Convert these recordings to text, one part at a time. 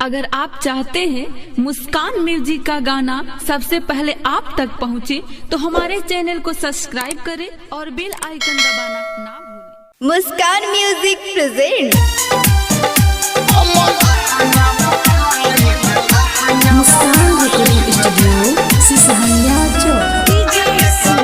अगर आप चाहते हैं मुस्कान म्यूजिक का गाना सबसे पहले आप तक पहुंचे, तो हमारे चैनल को सब्सक्राइब करें और बेल आइकन दबाना ना भूलें। मुस्कान म्यूजिक प्रेजेंट मुस्कान रिकॉर्डिंग स्टूडियो सिसहनिया चौक।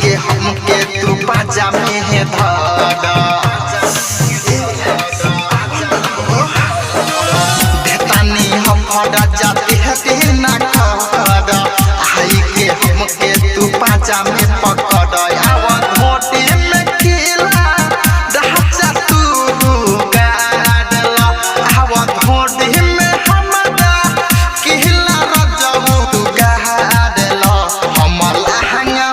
के हमके तू पाजा में है देतानी हम फड़ा जाते हैं ना खड़ आई के हमके तू पाजा में पकड़ आवाज मोटी में खिला ढाचा तू गाड़ला आवाज मोटी में हमरा खिला रजबू तू गाड़ला हमर लहंगा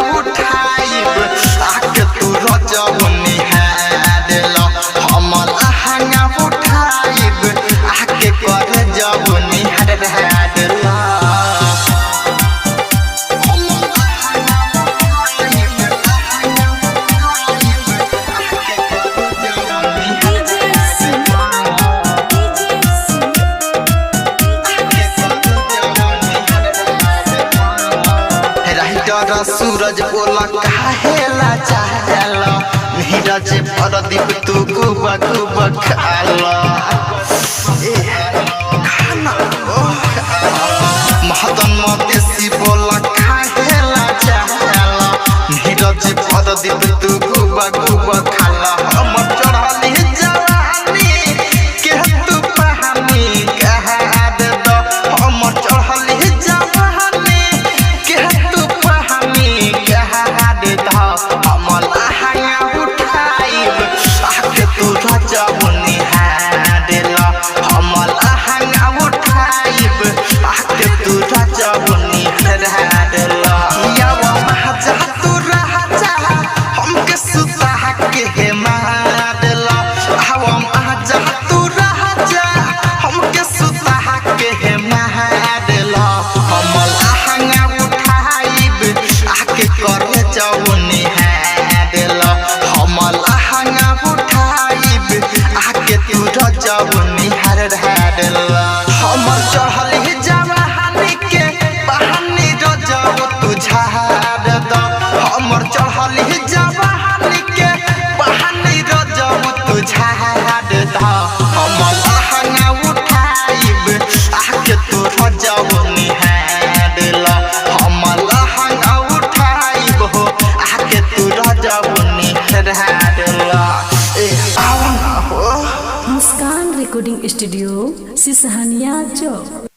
सूरज बोला काहेला चाहेला नीरज प्रदीप तू खूब खूब खाला महदन मदेशी बोला काहेला चाहेला नीरज प्रदीप तू खूब खूब खाला हम चढ़ली जवानी के तू पहानी कहा दे दो हम चढ़ली जवानी के तू हमर चढ़ल जवानी के बहानी रजब तू झाड़ द हमर चढ़ल जवानी के बहानी रजब तू झाड़ द हमर लहंगा उठाइब आके तू रजब निहारल हमर लहंगा उठाइब हो आके तू रजब निहारल मुस्कान रिकॉर्डिंग स्टूडियो सिसहनिया चौक।